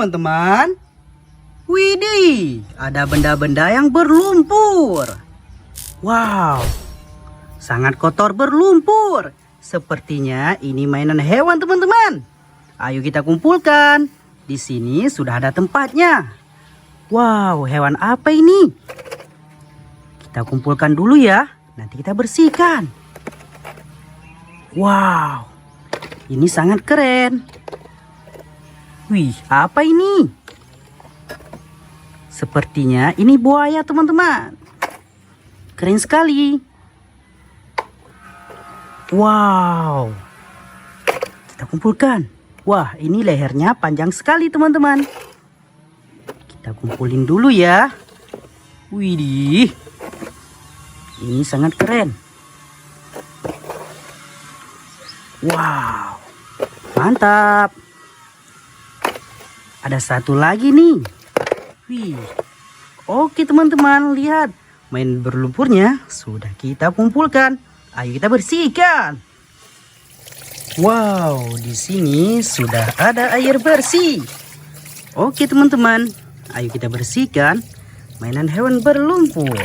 teman-teman. Widih, ada benda-benda yang berlumpur. Wow, sangat kotor berlumpur. Sepertinya ini mainan hewan teman-teman. Ayo kita kumpulkan. Di sini sudah ada tempatnya. Wow, hewan apa ini? Kita kumpulkan dulu ya. Nanti kita bersihkan. Wow, ini sangat keren. Wih, apa ini? Sepertinya ini buaya teman-teman. Keren sekali. Wow. Kita kumpulkan. Wah, ini lehernya panjang sekali teman-teman. Kita kumpulin dulu ya. Widih. Ini sangat keren. Wow. Mantap. Ada satu lagi nih. Wih. Oke teman-teman, lihat. Main berlumpurnya sudah kita kumpulkan. Ayo kita bersihkan. Wow, di sini sudah ada air bersih. Oke teman-teman, ayo kita bersihkan mainan hewan berlumpur.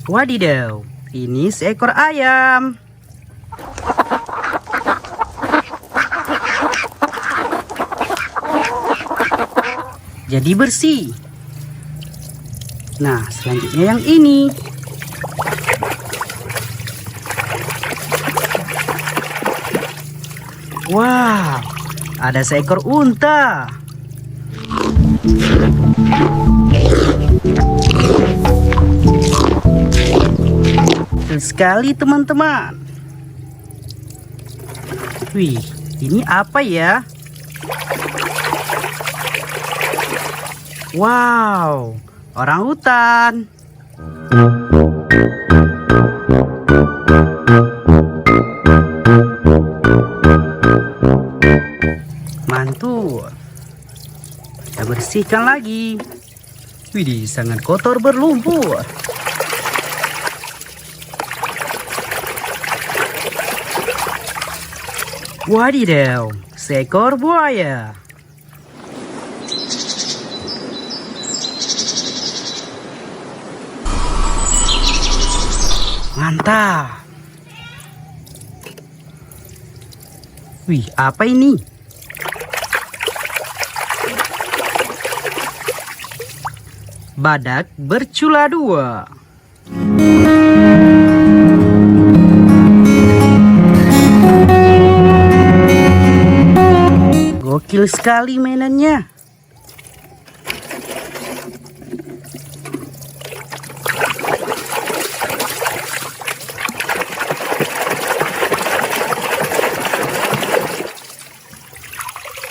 Wadidaw, ini seekor ayam. Jadi bersih. Nah, selanjutnya yang ini. Wow, ada seekor unta. Kecil sekali teman-teman. Wih, ini apa ya? Wow, orang hutan. Mantul. Kita bersihkan lagi. Widih, sangat kotor berlumpur. Wadidaw, seekor buaya. Mantap. Wih, apa ini? Badak bercula dua. Gokil sekali mainannya.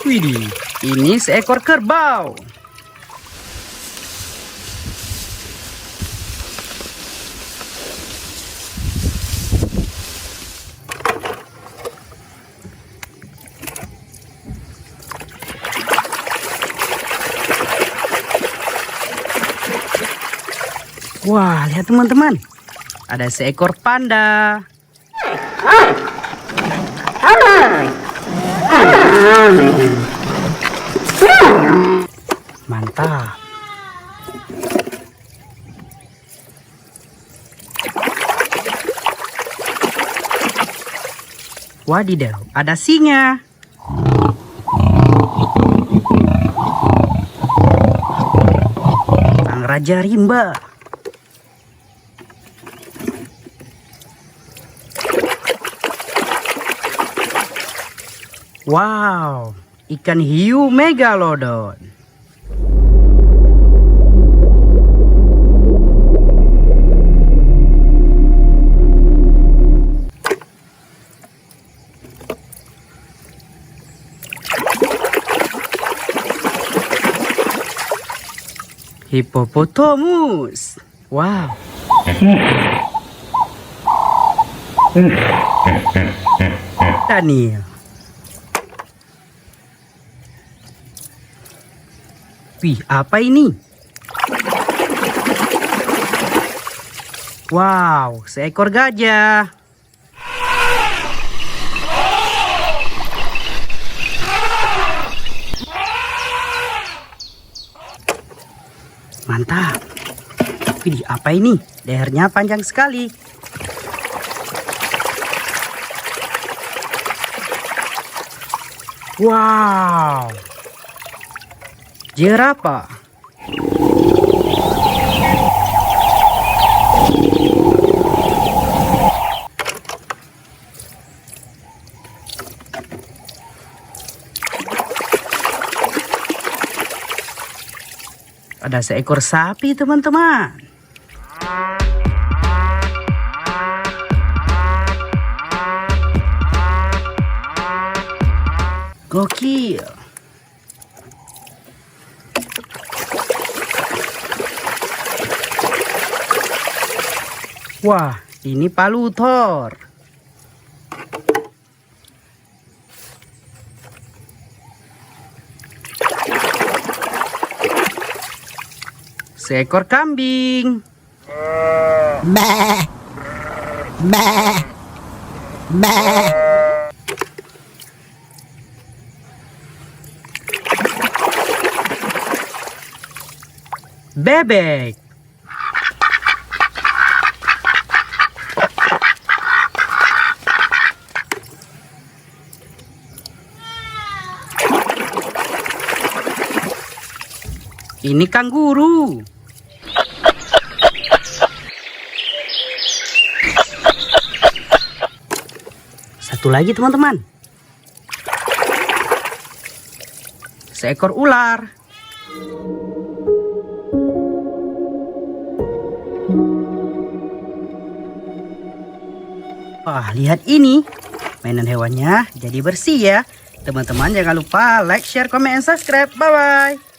Widih, ini seekor kerbau. Wah, lihat teman-teman. Ada seekor panda. Mantap. Wadidaw, ada singa. Sang Raja Rimba. Wow, ikan hiu megalodon. Hippopotamus. Wow. Daniel. Wih, apa ini? Wow, seekor gajah. Mantap. Widih, apa ini? Lehernya panjang sekali. Wow. Jerapah. Ada seekor sapi, teman-teman. Gokil. Wah, ini palutor. Seekor kambing. Meh. Meh. Meh. Bebek. Ini kanguru. Satu lagi, teman-teman. Seekor ular. Wah, lihat ini. Mainan hewannya jadi bersih ya. Teman-teman jangan lupa like, share, komen, and subscribe. Bye-bye.